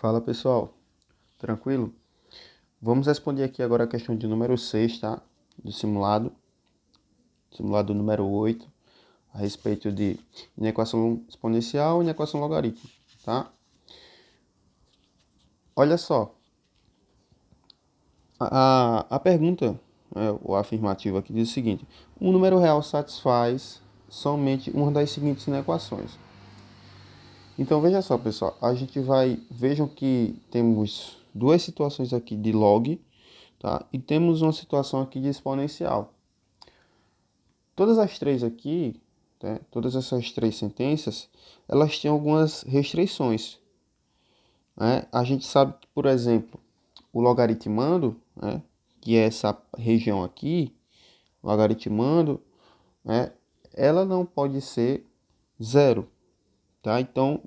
Fala pessoal, tranquilo? Vamos responder aqui agora a questão de número 6, tá? Do simulado número 8, a respeito de inequação exponencial e inequação logarítmica, tá? Olha só, a pergunta, ou a afirmativa aqui diz o seguinte: um número real satisfaz somente uma das seguintes inequações. Então veja só pessoal, vejam que temos duas situações aqui de log, tá? E temos uma situação aqui de exponencial. Todas as três aqui, né, todas essas três sentenças, elas têm algumas restrições, né? A gente sabe que, por exemplo, o logaritmando, né, que é essa região aqui, logaritmando, né, ela não pode ser zero, tá? Então,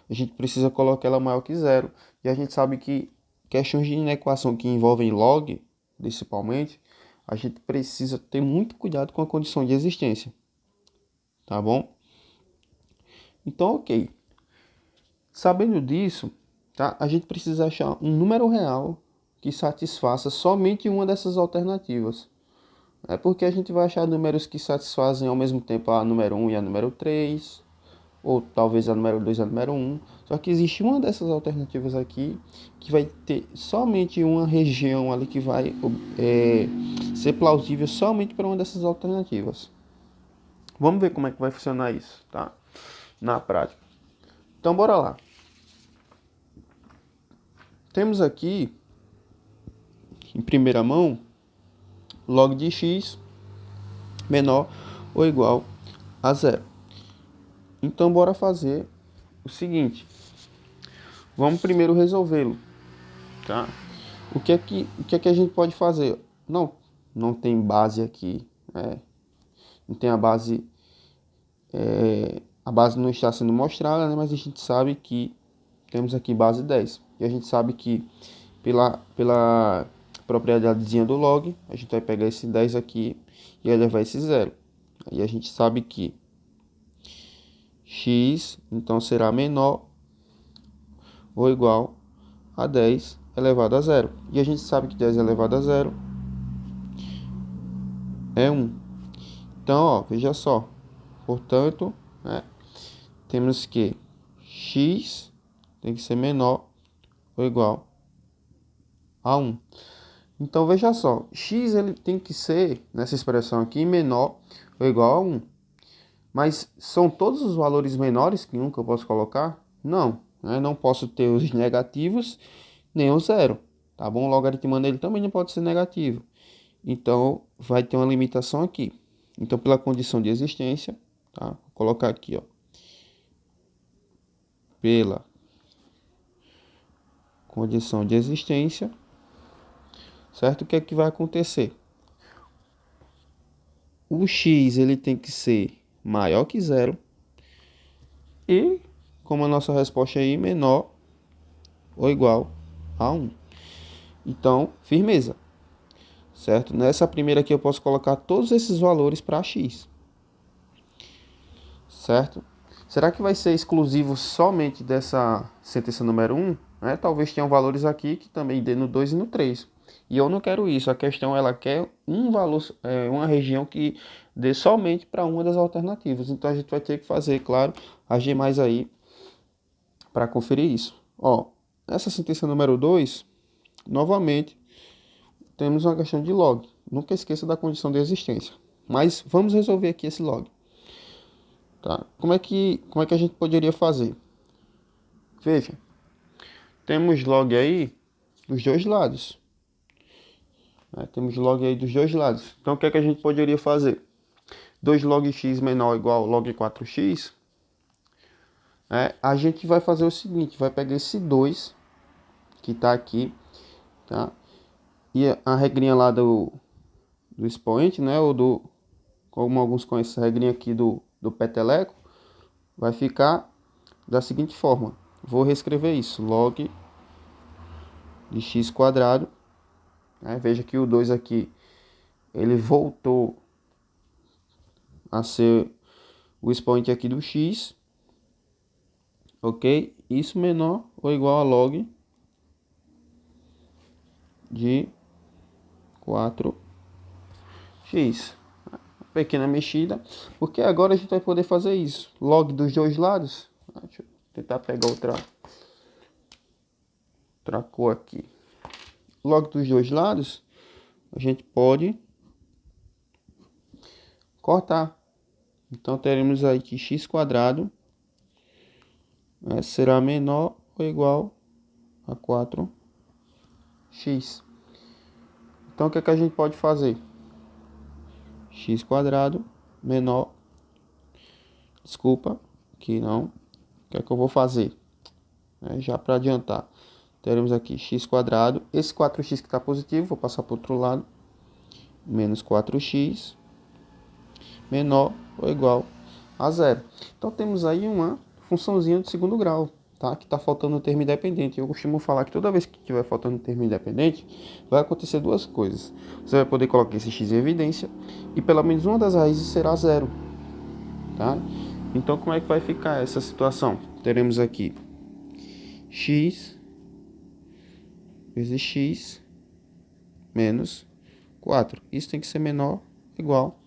a gente precisa colocar ela maior que zero. E a gente sabe que questões de inequação que envolvem log, principalmente, a gente precisa ter muito cuidado com a condição de existência, tá bom? Então, ok. Sabendo disso, tá? A gente precisa achar um número real que satisfaça somente uma dessas alternativas. É porque a gente vai achar números que satisfazem ao mesmo tempo a número 1 e a número 3, ou talvez a número 2 e a número 1. Só que existe uma dessas alternativas aqui que vai ter somente uma região ali que vai ser plausível somente para uma dessas alternativas. Vamos ver como é que vai funcionar isso, tá? Na prática. Então, bora lá. Temos aqui, em primeira mão, log de x menor ou igual a zero. Então, bora fazer o seguinte. Vamos primeiro resolvê-lo, tá? O que é que a gente pode fazer? Não tem base aqui, não tem a base, a base não está sendo mostrada, né? Mas a gente sabe que temos aqui base 10. E a gente sabe que pela propriedadezinha do log, a gente vai pegar esse 10 aqui e elevar esse zero. Aí a gente sabe que x então será menor ou igual a 10 elevado a zero. E a gente sabe que 10 elevado a zero é 1. Então, ó, veja só. Portanto, né, temos que x tem que ser menor ou igual a 1. Então, veja só. X ele tem que ser, nessa expressão aqui, menor ou igual a 1. Mas são todos os valores menores que 1 que eu posso colocar? Não. Né? Não posso ter os negativos nem o zero. Tá bom? O logaritmo dele também não pode ser negativo. Então, vai ter uma limitação aqui. Então, pela condição de existência, tá? Vou colocar aqui, ó. Pela condição de existência, certo? O que é que vai acontecer? O x ele tem que ser maior que zero e, como a nossa resposta aí, menor ou igual a 1. Então, firmeza, certo? Nessa primeira aqui eu posso colocar todos esses valores para x, certo? Será que vai ser exclusivo somente dessa sentença número 1? Né? Talvez tenham valores aqui que também dê no 2 e no 3. E eu não quero isso. A questão ela quer um valor, uma região que dê somente para uma das alternativas. Então a gente vai ter que fazer, claro, agir mais aí para conferir isso. Ó, nessa sentença número 2, novamente, temos uma questão de log. Nunca esqueça da condição de existência. Mas vamos resolver aqui esse log. Tá? Como é que a gente poderia fazer? Veja, temos log aí dos dois lados. Né? Temos log aí dos dois lados. Então, o que é que a gente poderia fazer? 2 log x menor ou igual a log 4x. A gente vai fazer o seguinte, vai pegar esse 2 que está aqui, tá? E a regrinha lá do expoente, né? Como alguns conhecem a regrinha aqui do peteleco, vai ficar da seguinte forma. Vou reescrever isso, log de x quadrado. Veja que o 2 aqui, ele voltou a ser o expoente aqui do x, ok? Isso menor ou igual a log de 4x. Pequena mexida, porque agora a gente vai poder fazer isso. Log dos dois lados. Deixa eu tentar pegar outra cor aqui. Log dos dois lados, a gente pode cortar. Então teremos aí que x quadrado será menor ou igual a 4x. Então o que é que a gente pode fazer? X quadrado menor, desculpa, aqui não. O que é que eu vou fazer? Já para adiantar, teremos aqui x quadrado, esse 4x que está positivo, vou passar para o outro lado, menos 4x menor ou igual a zero. Então temos aí uma funçãozinha de segundo grau, tá? Que está faltando um termo independente. Eu costumo falar que toda vez que tiver faltando um termo independente, vai acontecer duas coisas. Você vai poder colocar esse x em evidência e pelo menos uma das raízes será zero, tá? Então como é que vai ficar essa situação? Teremos aqui x vezes x menos 4. Isso tem que ser menor ou igual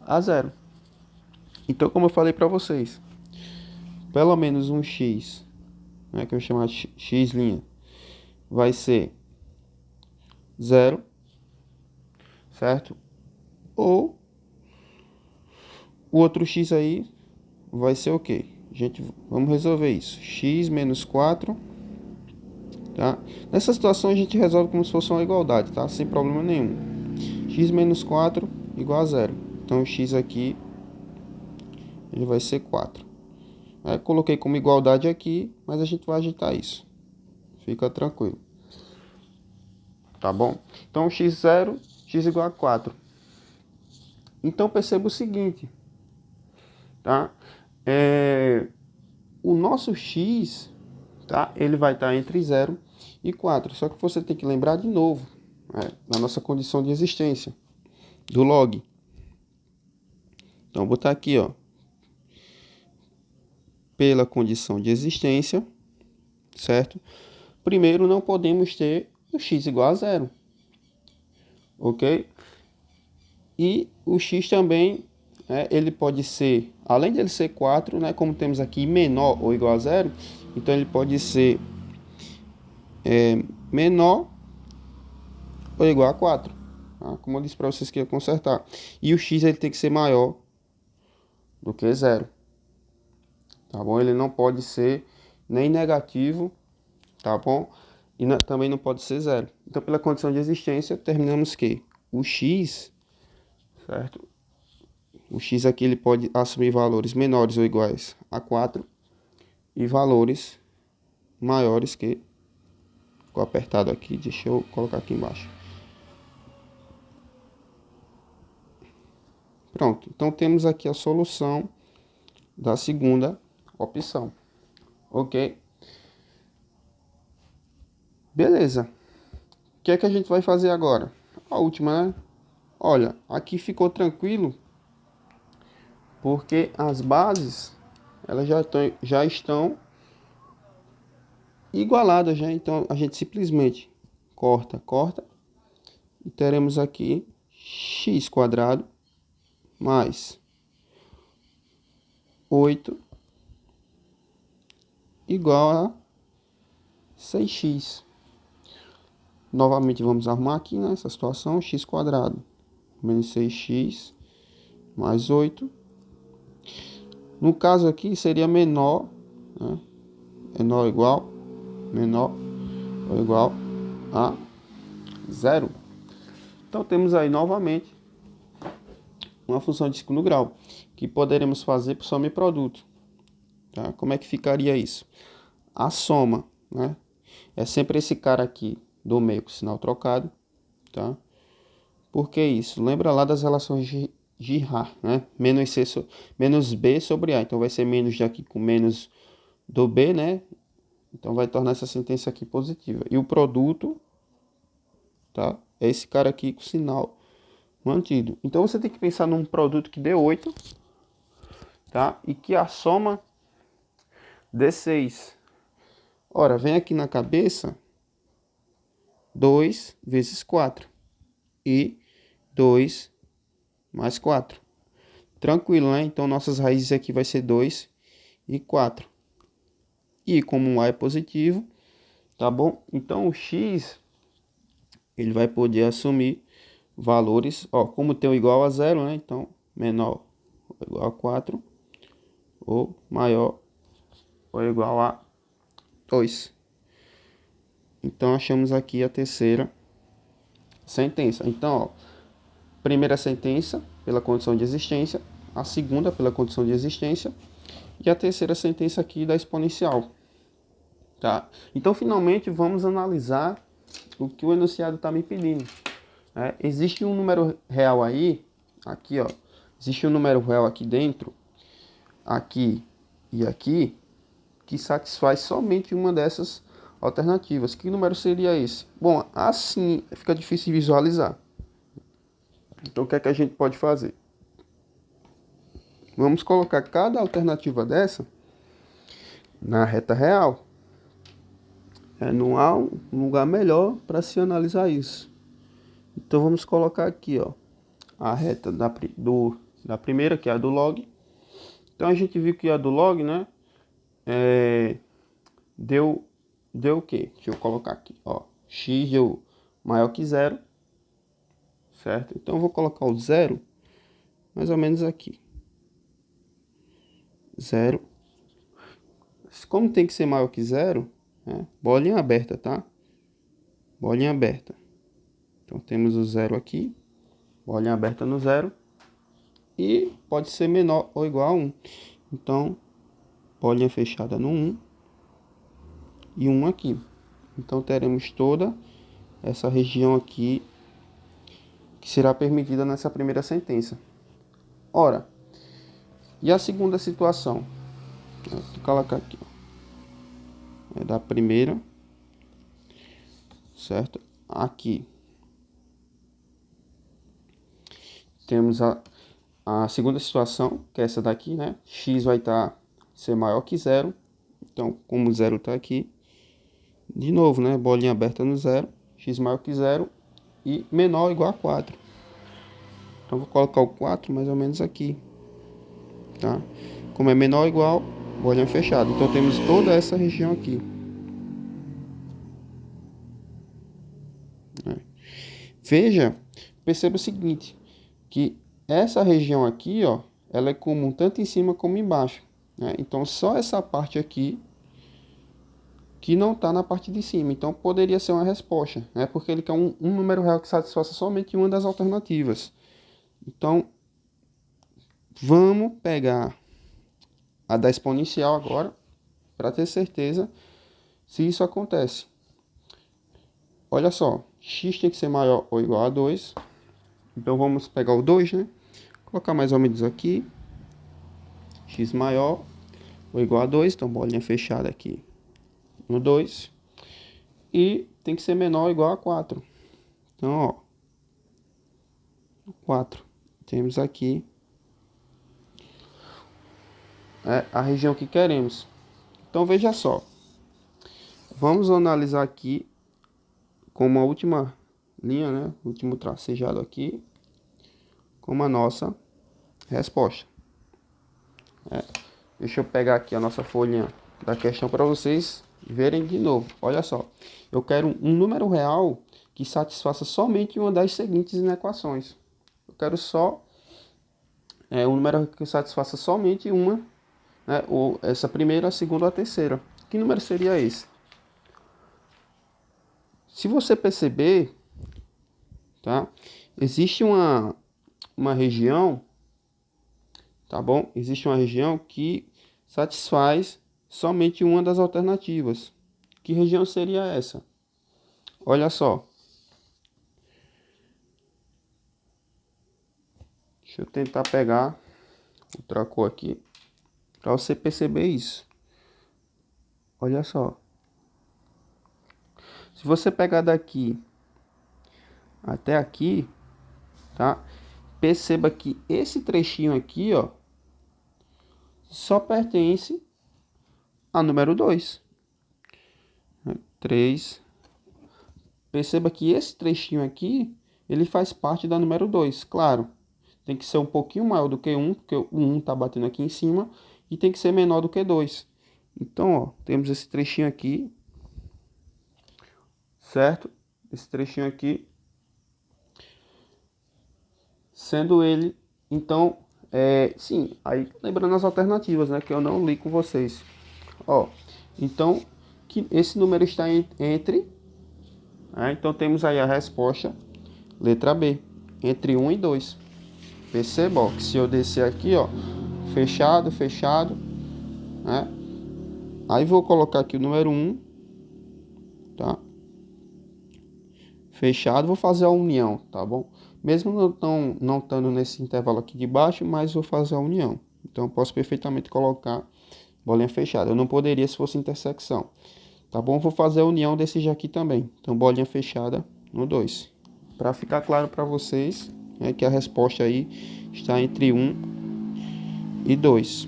a zero. Então, como eu falei para vocês, pelo menos um x, que eu vou chamar de x', vai ser zero, certo? Ou o outro x aí vai ser o quê? Gente, vamos resolver isso. X menos 4, tá? Nessa situação a gente resolve como se fosse uma igualdade, tá? Sem problema nenhum. X menos 4 igual a zero. Então o x aqui ele vai ser 4. Coloquei como igualdade aqui, mas a gente vai ajeitar isso. Fica tranquilo. Tá bom? Então x0, x igual a 4. Então perceba o seguinte, tá? O nosso x, tá? Ele vai estar entre 0 e 4. Só que você tem que lembrar de novo, da nossa condição de existência, do log. Então vou botar aqui, ó. Pela condição de existência, certo? Primeiro não podemos ter o x igual a 0. Ok? E o x também, ele pode ser, além de ele ser 4, como temos aqui menor ou igual a 0, então ele pode ser menor ou igual a 4. Tá? Como eu disse para vocês que ia consertar. E o x ele tem que ser maior do que 0. Tá bom? Ele não pode ser nem negativo, tá bom? E também não pode ser 0. Então, pela condição de existência, terminamos que o x, certo? O x aqui ele pode assumir valores menores ou iguais a 4 e valores maiores que... Ficou apertado aqui, deixa eu colocar aqui embaixo. Pronto, então temos aqui a solução da segunda opção. Ok? Beleza. O que é que a gente vai fazer agora? A última, né? Olha, aqui ficou tranquilo, porque as bases elas já estão igualadas, já. Então a gente simplesmente corta e teremos aqui x quadrado mais 8 igual a 6x. Novamente vamos arrumar aqui nessa situação, x quadrado menos 6x mais 8. No caso aqui seria menor, menor ou igual a 0. Então temos aí novamente uma função de segundo grau, que poderemos fazer por soma e produto. Tá? Como é que ficaria isso? A soma, é sempre esse cara aqui do meio com sinal trocado, tá? Por que isso? Lembra lá das relações de Girard, menos b sobre a. Então vai ser menos daqui com menos do b, Então vai tornar essa sentença aqui positiva. E o produto, tá? É esse cara aqui com sinal mantido. Então você tem que pensar num produto que dê 8, tá? E que a soma dê 6. Ora, vem aqui na cabeça 2 vezes 4 e 2 mais 4. Tranquilo, né? Então, nossas raízes aqui vai ser 2 e 4. E como o A é positivo, tá bom? Então, o X, ele vai poder assumir valores, ó, como tem o igual a 0, né? Então, menor ou igual a 4, ou maior ou igual a 2. Então, achamos aqui a terceira sentença. Então, ó, primeira sentença pela condição de existência, a segunda pela condição de existência e a terceira sentença aqui da exponencial. Tá? Então, finalmente, vamos analisar o que o enunciado está me pedindo. Existe um número real aí, aqui, ó, existe um número real aqui dentro, aqui e aqui, que satisfaz somente uma dessas alternativas. Que número seria esse? Bom, assim fica difícil de visualizar. Então, o que é que a gente pode fazer? Vamos colocar cada alternativa dessa na reta real. Não há um lugar melhor para se analisar isso. Então, vamos colocar aqui, ó, a reta da primeira, que é a do log. Então, a gente viu que a do log, né, deu o quê? Deixa eu colocar aqui, ó, x deu maior que zero, certo? Então, eu vou colocar o zero mais ou menos aqui. Zero. Como tem que ser maior que zero, né, bolinha aberta, tá? Bolinha aberta. Então, temos o zero aqui, bolinha aberta no zero. E pode ser menor ou igual a 1. Então, bolinha fechada no 1 e 1 aqui. Então, teremos toda essa região aqui que será permitida nessa primeira sentença. Ora, e a segunda situação? Vou colocar aqui, ó. É da primeira, certo? Aqui temos a segunda situação, que é essa daqui, né? X vai ser maior que zero. Então, como zero está aqui, de novo, né? Bolinha aberta no zero, x maior que zero e menor ou igual a 4. Então, vou colocar o 4 mais ou menos aqui, tá? Como é menor ou igual, bolinha fechada. Então, temos toda essa região aqui. Veja, perceba o seguinte, que essa região aqui, ó, ela é comum tanto em cima como embaixo, né? Então, só essa parte aqui que não está na parte de cima. Então, poderia ser uma resposta, né? Porque ele quer um número real que satisfaça somente uma das alternativas. Então, vamos pegar a da exponencial agora, para ter certeza se isso acontece. Olha só, x tem que ser maior ou igual a 2. Então, vamos pegar o 2, né? Colocar mais ou menos aqui. X maior ou igual a 2. Então, bolinha fechada aqui no 2. E tem que ser menor ou igual a 4. Então, ó, 4. Temos aqui a região que queremos. Então, veja só. Vamos analisar aqui como a última linha, né? O último tracejado aqui, como a nossa resposta. Deixa eu pegar aqui a nossa folhinha da questão para vocês verem de novo. Olha só. Eu quero um número real que satisfaça somente uma das seguintes inequações. Eu quero só um número que satisfaça somente uma, né? Ou essa primeira, a segunda ou a terceira. Que número seria esse? Se você perceber, tá? Existe uma região, tá bom? Existe uma região que satisfaz somente uma das alternativas. Que região seria essa? Olha só. Deixa eu tentar pegar outra cor aqui para você perceber isso. Olha só. Se você pegar daqui até aqui, tá? Perceba que esse trechinho aqui, ó, só pertence ao número 2. 3. Perceba que esse trechinho aqui, ele faz parte da número 2, claro. Tem que ser um pouquinho maior do que 1, porque o 1 está batendo aqui em cima, e tem que ser menor do que 2. Então, ó, temos esse trechinho aqui, certo? Esse trechinho aqui, sendo ele, então, sim, aí lembrando as alternativas, né, que eu não li com vocês. Ó, então, que esse número está entre, então temos aí a resposta, letra B, entre 1 e 2. Perceba, ó, que se eu descer aqui, ó, fechado, fechado, né? Aí vou colocar aqui o número 1, tá? Fechado, vou fazer a união, tá bom? Mesmo não estando nesse intervalo aqui de baixo, mas vou fazer a união. Então, eu posso perfeitamente colocar bolinha fechada. Eu não poderia se fosse intersecção, tá bom? Vou fazer a união desse aqui também. Então, bolinha fechada no 2. Para ficar claro para vocês, é que a resposta aí está entre 1 e 2.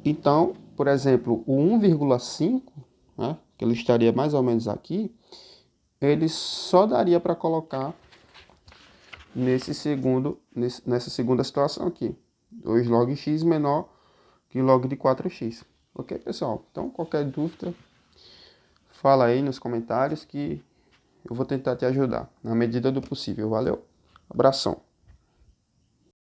Então, por exemplo, o 1,5, né, que ele estaria mais ou menos aqui, ele só daria para colocar nessa segunda situação aqui. 2 log x menor que log de 4x. Ok, pessoal? Então, qualquer dúvida, fala aí nos comentários que eu vou tentar te ajudar, na medida do possível. Valeu? Abração.